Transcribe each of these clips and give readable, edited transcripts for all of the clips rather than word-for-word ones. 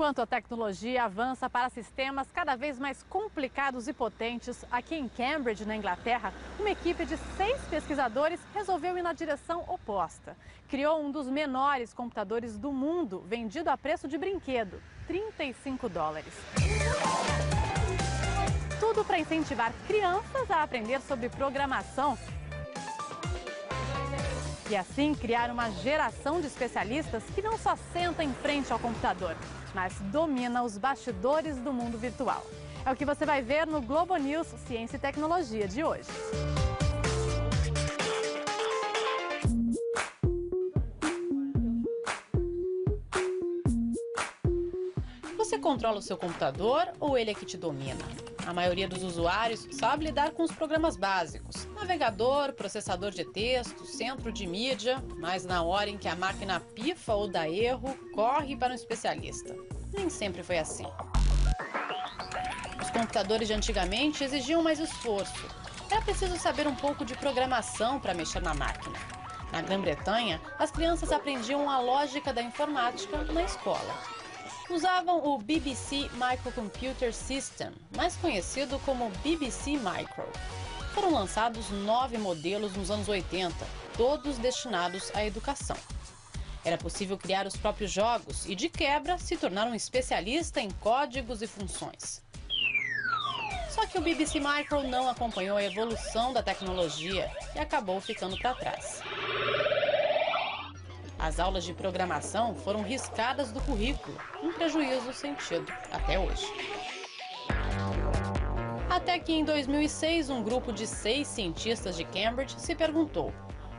Enquanto a tecnologia avança para sistemas cada vez mais complicados e potentes, aqui em Cambridge, na Inglaterra, uma equipe de 6 pesquisadores resolveu ir na direção oposta. Criou um dos menores computadores do mundo, vendido a preço de brinquedo, $35. Tudo para incentivar crianças a aprender sobre programação e assim criar uma geração de especialistas que não só senta em frente ao computador, mas domina os bastidores do mundo virtual. É o que você vai ver no Globo News Ciência e Tecnologia de hoje. Você controla o seu computador ou ele é que te domina? A maioria dos usuários sabe lidar com os programas básicos: navegador, processador de texto, centro de mídia, mas na hora em que a máquina pifa ou dá erro, corre para um especialista. Nem sempre foi assim. Os computadores de antigamente exigiam mais esforço. Era preciso saber um pouco de programação para mexer na máquina. Na Grã-Bretanha, as crianças aprendiam a lógica da informática na escola. Usavam o BBC Microcomputer System, mais conhecido como BBC Micro. Foram lançados 9 modelos nos anos 80, todos destinados à educação. Era possível criar os próprios jogos e, de quebra, se tornar um especialista em códigos e funções. Só que o BBC Micro não acompanhou a evolução da tecnologia e acabou ficando para trás. As aulas de programação foram riscadas do currículo, um prejuízo sentido até hoje. Até que em 2006, um grupo de 6 cientistas de Cambridge se perguntou: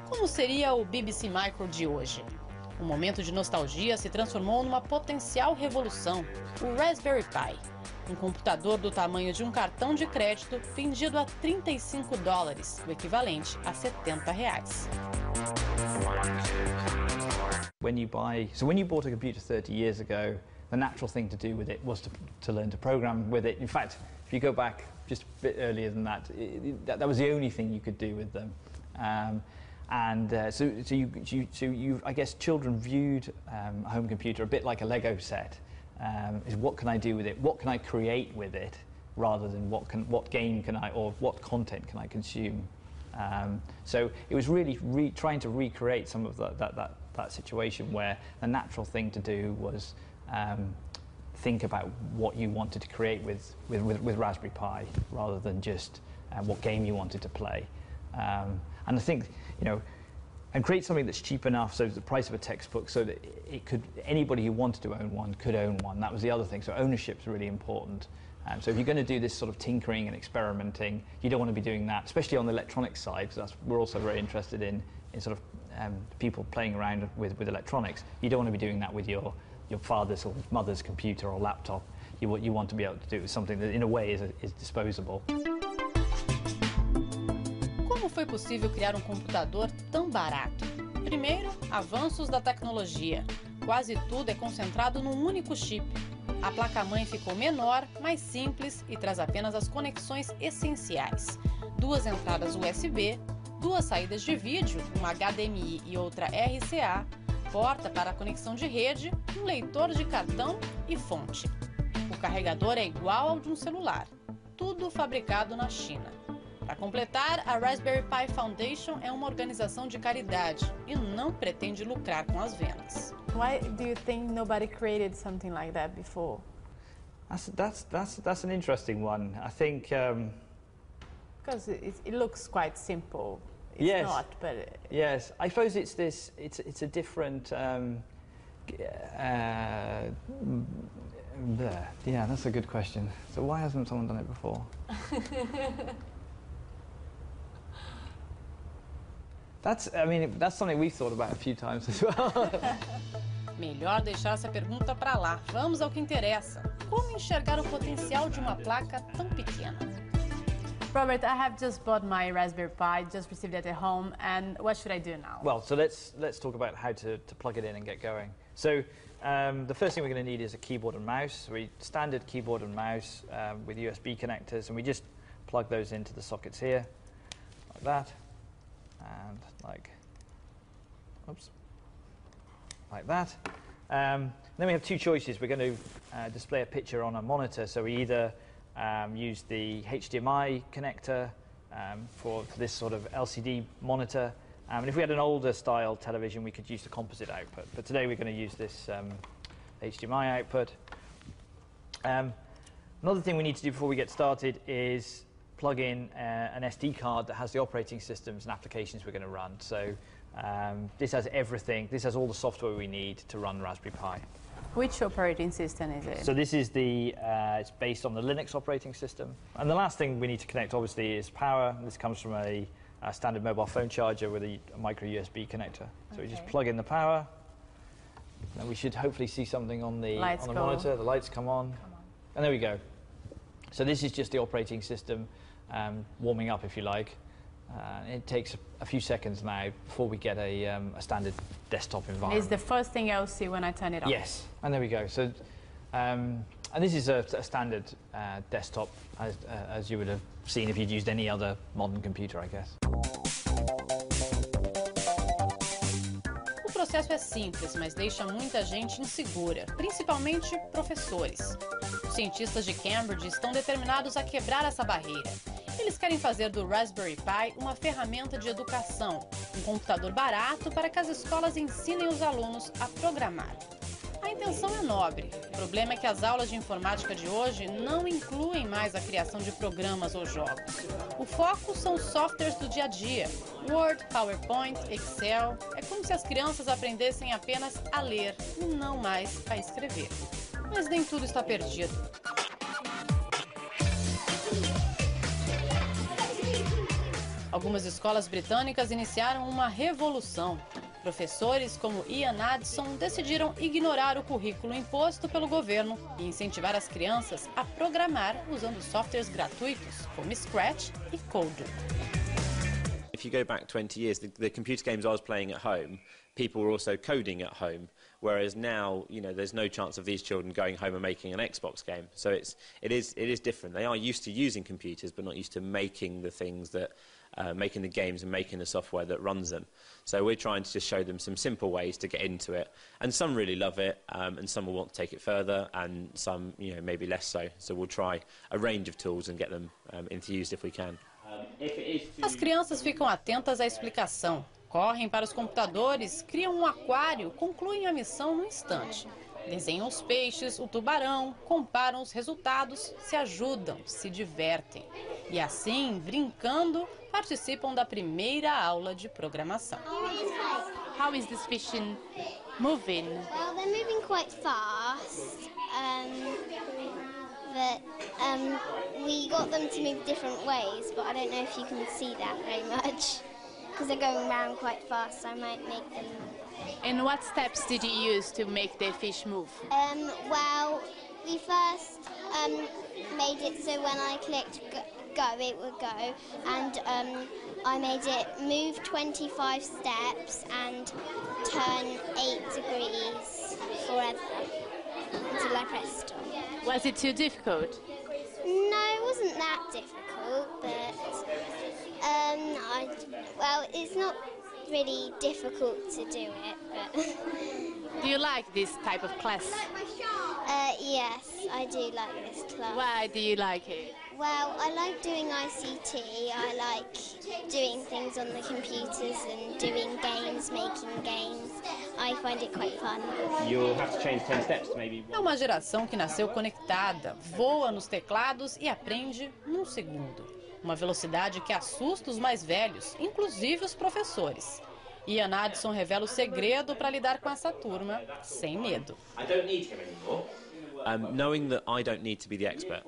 como seria o BBC Micro de hoje? Um momento de nostalgia se transformou numa potencial revolução, o Raspberry Pi, um computador do tamanho de um cartão de crédito vendido a $35, o equivalente a R$70. When you bought a computer 30 years ago, the natural thing to do with it was to learn to program with it. In fact, if you go back just a bit earlier than that, that was the only thing you could do with them. I guess children viewed a home computer a bit like a Lego set. Is what can I do with it? What can I create with it? Rather than what game can I, or what content can I consume? So it was really trying to recreate some of that situation where the natural thing to do was think about what you wanted to create with Raspberry Pi rather than just what game you wanted to play. And I think, and create something that's cheap enough, so the price of a textbook, so that anybody who wanted to own one could own one. That was the other thing. So ownership's really important. So if you're going to do this sort of tinkering and experimenting, you don't want to be doing that, especially on the electronics side, because we're also very interested in sort of people playing around with electronics. You don't want to be doing that with your father's or mother's computer or laptop. You want to be able to do something that, in a way, is disposable. Como foi possível criar um computador tão barato? Primeiro, avanços da tecnologia. Quase tudo é concentrado num único chip. A placa-mãe ficou menor, mais simples e traz apenas as conexões essenciais: 2 entradas USB, 2 saídas de vídeo, uma HDMI e outra RCA, porta para a conexão de rede, um leitor de cartão e fonte. O carregador é igual ao de um celular, tudo fabricado na China. Para completar, a Raspberry Pi Foundation é uma organização de caridade e não pretende lucrar com as vendas. Why do you think nobody created something like that before? That's an interesting one. I think Because it looks quite simple. It's yes, not, but yes. I suppose it's a different. Yeah, that's a good question. So why hasn't someone done it before? That's something we've thought about a few times as well. Melhor deixar essa pergunta para lá. Vamos ao que interessa. Como enxergar o potencial de uma placa tão pequena? Robert, I have just bought my Raspberry Pi, just received it at home, and what should I do now? Well, so let's talk about how to plug it in and get going. So the first thing we're going to need is a keyboard and mouse. Standard keyboard and mouse with USB connectors, and we just plug those into the sockets here, like that, and like that. Then we have two choices. We're going to display a picture on a monitor, so we either use the HDMI connector for this sort of LCD monitor, and if we had an older style television we could use the composite output, but today we're going to use this HDMI output. Another thing we need to do before we get started is plug in an SD card that has the operating systems and applications we're going to run. So this has everything. This has all the software we need to run Raspberry Pi. Which operating system is it? So this is it's based on the Linux operating system. And the last thing we need to connect, obviously, is power. This comes from a standard mobile phone charger with a micro USB connector. So we just plug in the power, and we should hopefully see something on the monitor. The lights come on, and there we go. So this is just the operating system warming up, if you like. It takes a few seconds now before we get a standard desktop environment. It's the first thing I'll see when I turn it on. Yes, and there we go. So, and this is a standard desktop, as you would have seen if you'd used any other modern computer, I guess. O processo é simples, mas deixa muita gente insegura, principalmente professores. Os cientistas de Cambridge estão determinados a quebrar essa barreira. Eles querem fazer do Raspberry Pi uma ferramenta de educação, um computador barato para que as escolas ensinem os alunos a programar. A intenção é nobre. O problema é que as aulas de informática de hoje não incluem mais a criação de programas ou jogos. O foco são os softwares do dia a dia. Word, PowerPoint, Excel. É como se as crianças aprendessem apenas a ler e não mais a escrever. Mas nem tudo está perdido. Algumas escolas britânicas iniciaram uma revolução. Professores como Ian Addison decidiram ignorar o currículo imposto pelo governo e incentivar as crianças a programar usando softwares gratuitos como Scratch e Coder. If you go back 20 years, the computer games I was playing at home, people were also coding at home, whereas now, you know, there's no chance of these children going home and making an Xbox game. So it is different. They are used to using computers, but not used to making the things that, making the games and making the software that runs them. So we're trying to just show them some simple ways to get into it. And some really love it, and some will want to take it further, and some, you know, maybe less so. So we'll try a range of tools and get them enthused if we can. As crianças ficam atentas à explicação, correm para os computadores, criam um aquário, concluem a missão no instante. Desenham os peixes, o tubarão, comparam os resultados, se ajudam, se divertem. E assim, brincando, participam da primeira aula de programação. How is this fish moving? Well, they're moving quite fast. But we got them to move different ways, but I don't know if you can see that very much because they're going around quite fast, so I might make them. And what steps did you use to make the fish move? Well, we first made it so when I clicked go, it would go, and I made it move 25 steps and turn 8 degrees forever until I pressed stop. Was it too difficult? No, it wasn't that difficult, but well, it's not really difficult to do it, but Do you like this type of class? yes, I do like this class. Why do you like it? Well, I like doing ICT, I like doing things on the computers and doing games, making games. I find it quite fun. You'll have to change 10 steps to maybe... É uma geração que nasceu conectada, voa nos teclados e aprende num segundo. Uma velocidade que assusta os mais velhos, inclusive os professores. Ian Addison revela o segredo para lidar com essa turma sem medo. I don't need him anymore. Knowing that I don't need to be the expert.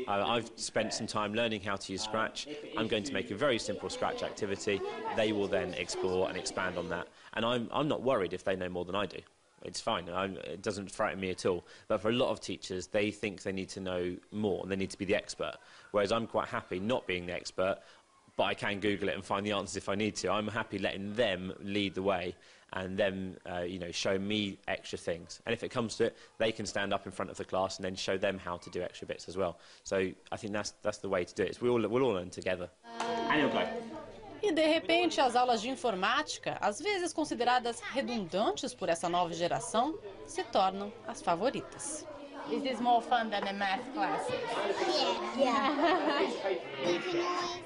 I've spent some time learning how to use Scratch. I'm going to make a very simple Scratch activity. They will then explore and expand on that. And I'm not worried if they know more than I do. It's fine. It doesn't frighten me at all. But for a lot of teachers, they think they need to know more and they need to be the expert. Whereas I'm quite happy not being the expert, but I can Google it and find the answers if I need to. I'm happy letting them lead the way and them, you know, show me extra things. And if it comes to it, they can stand up in front of the class and then show them how to do extra bits as well. So I think that's the way to do it. We'll all learn together. And you'll go. E, de repente, as aulas de informática, às vezes consideradas redundantes por essa nova geração, se tornam as favoritas. Is this more fun than the math classes?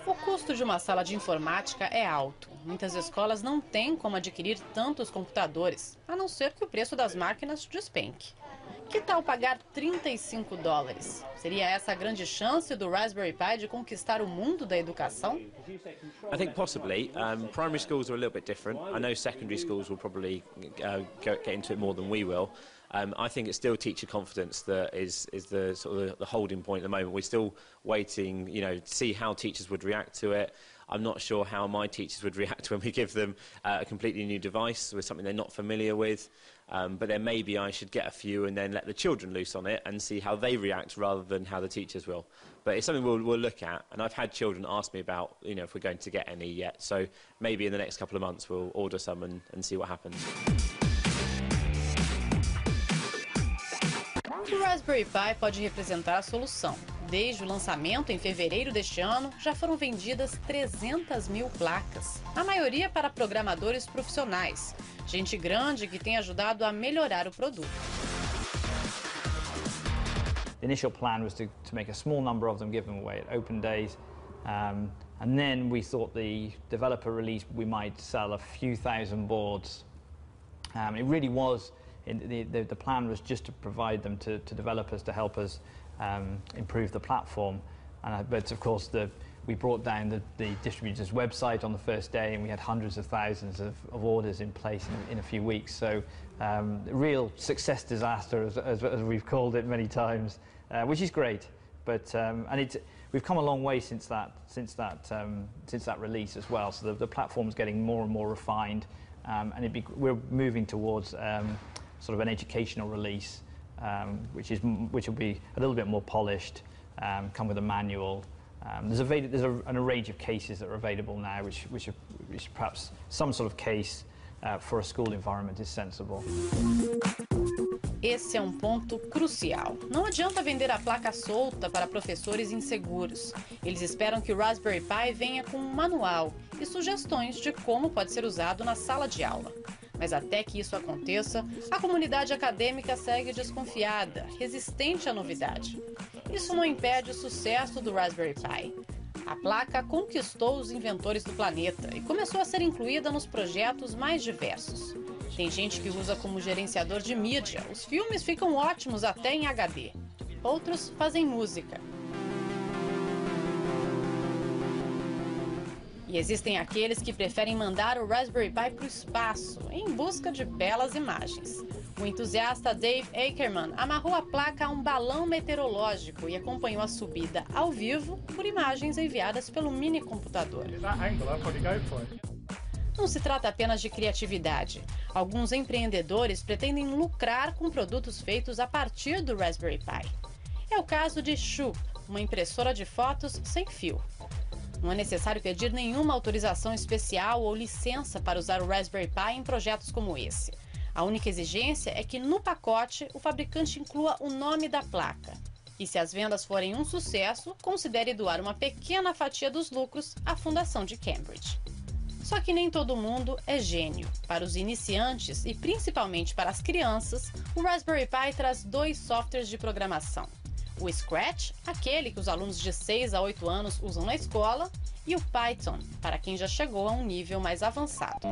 O custo de uma sala de informática é alto. Muitas escolas não têm como adquirir tantos computadores, a não ser que o preço das máquinas despenque. Que tal pagar $35? Seria essa a grande chance do Raspberry Pi de conquistar o mundo da educação? I think possibly. Primary schools are a little bit different. I know secondary schools will probably get into it more than we will. I think it's still teacher confidence that is the sort of the holding point at the moment. We're still waiting, to see how teachers would react to it. I'm not sure how my teachers would react when we give them a completely new device with something they're not familiar with. But then maybe I should get a few and then let the children loose on it and see how they react rather than how the teachers will. But it's something we'll look at. And I've had children ask me about, if we're going to get any yet. So maybe in the next couple of months we'll order some and see what happens. O Raspberry Pi pode representar a solução. Desde o lançamento em fevereiro deste ano, já foram vendidas 300 mil placas, a maioria para programadores profissionais, gente grande que tem ajudado a melhorar o produto. The initial plan was to make a small number of them, give them away at open days, and then we thought the developer release we might sell a few thousand boards. It really was. The plan was just to provide them to developers to help us improve the platform. But of course, we brought down the distributor's website on the first day, and we had hundreds of thousands of orders in place in a few weeks. So, real success disaster, as we've called it many times, which is great. But we've come a long way since that release as well. So the platform's getting more and more refined, and we're moving towards sort of an educational release, which will be a little bit more polished, come with a manual. There's an array of cases that are available now, which perhaps some sort of case for a school environment is sensible. Esse é um ponto crucial. Não adianta vender a placa solta para professores inseguros. Eles esperam que o Raspberry Pi venha com um manual e sugestões de como pode ser usado na sala de aula. Mas até que isso aconteça, a comunidade acadêmica segue desconfiada, resistente à novidade. Isso não impede o sucesso do Raspberry Pi. A placa conquistou os inventores do planeta e começou a ser incluída nos projetos mais diversos. Tem gente que usa como gerenciador de mídia, os filmes ficam ótimos até em HD. Outros fazem música. E existem aqueles que preferem mandar o Raspberry Pi para o espaço, em busca de belas imagens. O entusiasta Dave Ackerman amarrou a placa a um balão meteorológico e acompanhou a subida ao vivo por imagens enviadas pelo mini computador. Não se trata apenas de criatividade. Alguns empreendedores pretendem lucrar com produtos feitos a partir do Raspberry Pi. É o caso de Shu, uma impressora de fotos sem fio. Não é necessário pedir nenhuma autorização especial ou licença para usar o Raspberry Pi em projetos como esse. A única exigência é que no pacote o fabricante inclua o nome da placa. E se as vendas forem um sucesso, considere doar uma pequena fatia dos lucros à Fundação de Cambridge. Só que nem todo mundo é gênio. Para os iniciantes e principalmente para as crianças, o Raspberry Pi traz 2 softwares de programação. O Scratch, aquele que os alunos de 6 a 8 anos usam na escola, e o Python, para quem já chegou a um nível mais avançado.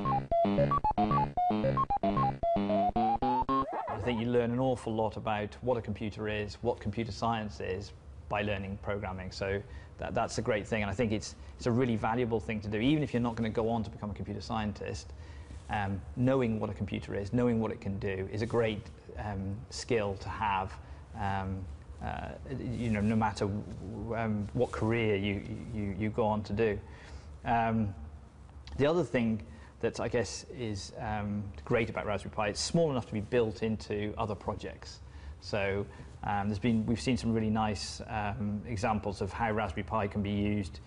I think you learn an awful lot about what a computer is, what computer science is, by learning programming. So that's a great thing, and I think it's a really valuable thing to do, even if you're not going to go on to become a computer scientist. Knowing what a computer is, knowing what it can do, is a great skill to have. No matter what career you go on to do. The other thing that I guess is great about Raspberry Pi, it's small enough to be built into other projects. So we've seen some really nice examples of how Raspberry Pi can be used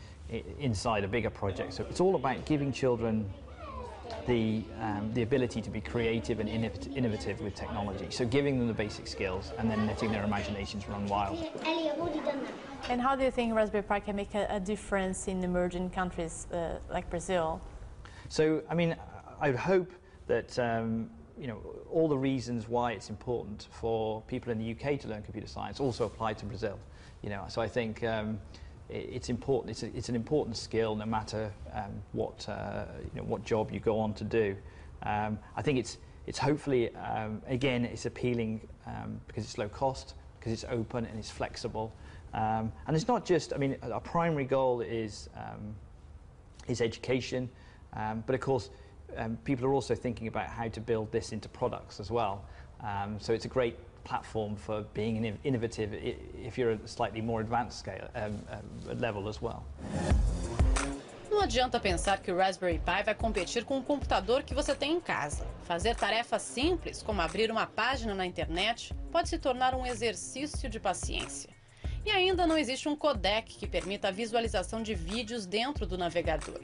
inside a bigger project. So it's all about giving children the ability to be creative and innovative with technology. So giving them the basic skills and then letting their imaginations run wild. And how do you think Raspberry Pi can make a difference in emerging countries like Brazil? So, I mean, I would hope that you know, all the reasons why it's important for people in the UK to learn computer science also apply to Brazil. You know, so I think it's important. It's an important skill, no matter what you know, what job you go on to do. I think it's hopefully again it's appealing because it's low cost, because it's open and it's flexible, and it's not just. I mean, our primary goal is education, but of course. People are also thinking about how to build this into products as well. So it's a great platform for being innovative if you're at a slightly more advanced scale, level as well. Não adianta pensar que o Raspberry Pi vai competir com o computador que você tem em casa. Fazer tarefas simples, como abrir uma página na internet, pode se tornar um exercício de paciência. E ainda não existe um codec que permita a visualização de vídeos dentro do navegador.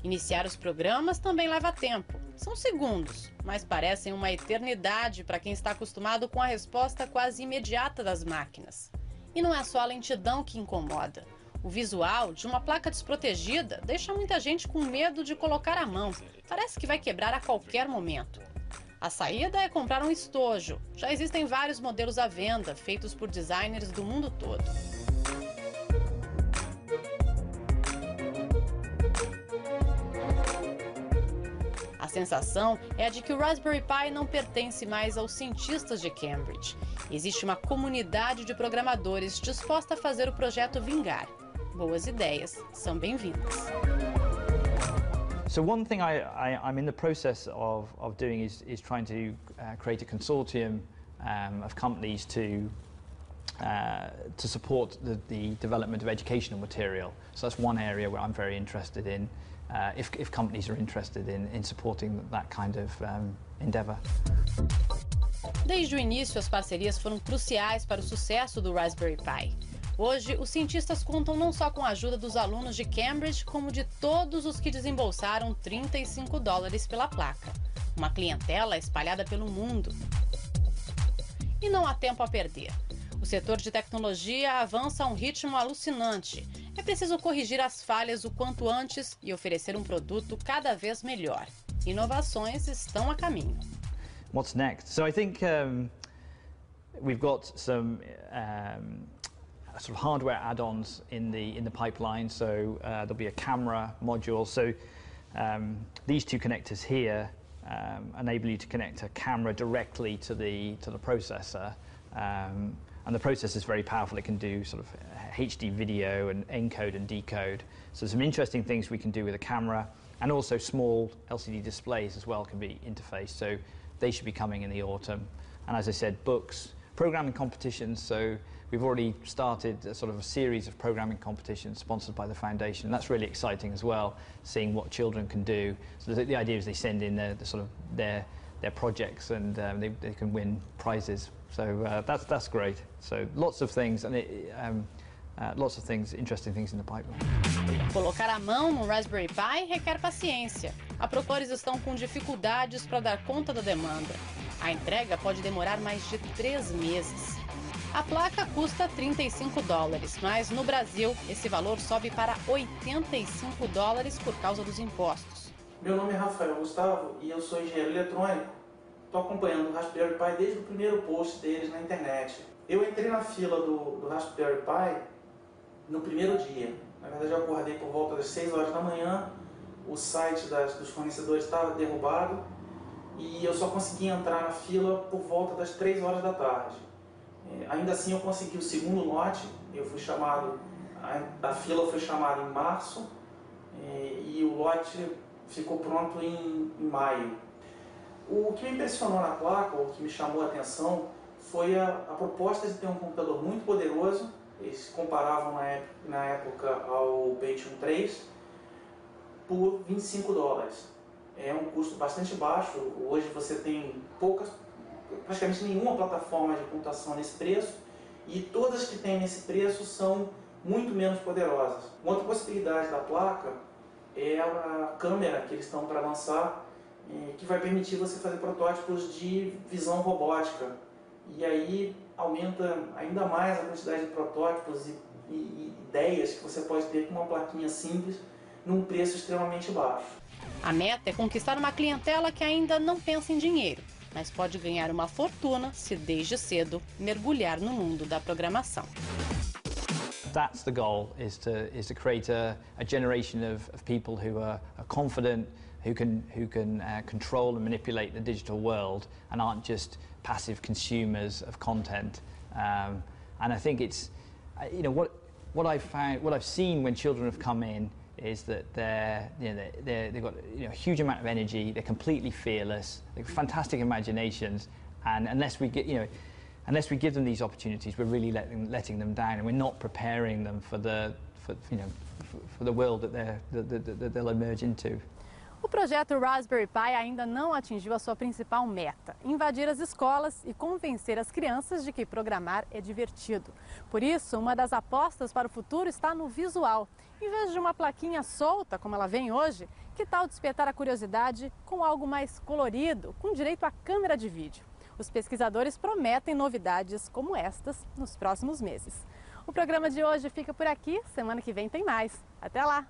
Iniciar os programas também leva tempo. São segundos, mas parecem uma eternidade para quem está acostumado com a resposta quase imediata das máquinas. E não é só a lentidão que incomoda. O visual de uma placa desprotegida deixa muita gente com medo de colocar a mão. Parece que vai quebrar a qualquer momento. A saída é comprar um estojo. Já existem vários modelos à venda, feitos por designers do mundo todo. A sensação é a de que o Raspberry Pi não pertence mais aos cientistas de Cambridge. Existe uma comunidade de programadores disposta a fazer o projeto vingar. Boas ideias são bem-vindas. So one thing I'm in the process of doing is trying to create a consortium of companies to support the development of educational material. So that's one area where I'm very interested in. If companies are interested in supporting that kind of endeavor. Desde o início, as parcerias foram cruciais para o sucesso do Raspberry Pi. Hoje, os cientistas contam não só com a ajuda dos alunos de Cambridge, como de todos os que desembolsaram $35 pela placa. Uma clientela espalhada pelo mundo. E não há tempo a perder. O setor de tecnologia avança a um ritmo alucinante. É preciso corrigir as falhas o quanto antes e oferecer um produto cada vez melhor. Inovações estão a caminho. What's next? So I think we've got some sort of hardware add-ons in the pipeline. So there'll be a camera module. So these two connectors here enable you to connect a camera directly to the processor. And the processor is very powerful. It can do sort of HD video and encode and decode. So some interesting things we can do with a camera, and also small LCD displays as well can be interfaced. So they should be coming in the autumn. And as I said, books, programming competitions. So we've already started a sort of a series of programming competitions sponsored by the foundation. That's really exciting as well, seeing what children can do. So the idea is they send in their projects and they can win prizes. So that's great. So lots of things, and lots of things, interesting things in the pipeline. Colocar a mão no Raspberry Pi requer paciência. Produtores estão com dificuldades para dar conta da demanda. A entrega pode demorar mais de 3 meses. A placa custa $35, mas no Brasil esse valor sobe para $85 por causa dos impostos. Meu nome é Rafael Gustavo e eu sou engenheiro eletrônico. Estou acompanhando o Raspberry Pi desde o primeiro post deles na internet. Eu entrei na fila do Raspberry Pi no primeiro dia. Na verdade, eu acordei por volta das 6 horas da manhã, o site dos fornecedores estava derrubado e eu só consegui entrar na fila por volta das 3 horas da tarde. Ainda assim, eu consegui o segundo lote. Eu fui chamado, a fila foi chamada em março e o lote ficou pronto em maio. O que me impressionou na placa, o que me chamou a atenção, foi a proposta de ter um computador muito poderoso. Eles comparavam na época ao Pentium 3 por $25. É um custo bastante baixo. Hoje você tem praticamente nenhuma plataforma de computação nesse preço, e todas que tem nesse preço são muito menos poderosas. Uma outra possibilidade da placa é a câmera que eles estão para lançar, que vai permitir você fazer protótipos de visão robótica. E aí aumenta ainda mais a quantidade de protótipos e ideias que você pode ter com uma plaquinha simples num preço extremamente baixo. A meta é conquistar uma clientela que ainda não pensa em dinheiro, mas pode ganhar uma fortuna se desde cedo mergulhar no mundo da programação. That's the goal, is to create a generation of people who are confident, who can control and manipulate the digital world and aren't just passive consumers of content. And I think it's, what I've seen when children have come in is that they've got a huge amount of energy, they're completely fearless, they've fantastic imaginations, and unless we give them these opportunities, we're really letting them down, and we're not preparing them for the world that they'll emerge into. O projeto Raspberry Pi ainda não atingiu a sua principal meta, invadir as escolas e convencer as crianças de que programar é divertido. Por isso, uma das apostas para o futuro está no visual. Em vez de uma plaquinha solta, como ela vem hoje, que tal despertar a curiosidade com algo mais colorido, com direito à câmera de vídeo? Os pesquisadores prometem novidades como estas nos próximos meses. O programa de hoje fica por aqui, semana que vem tem mais. Até lá!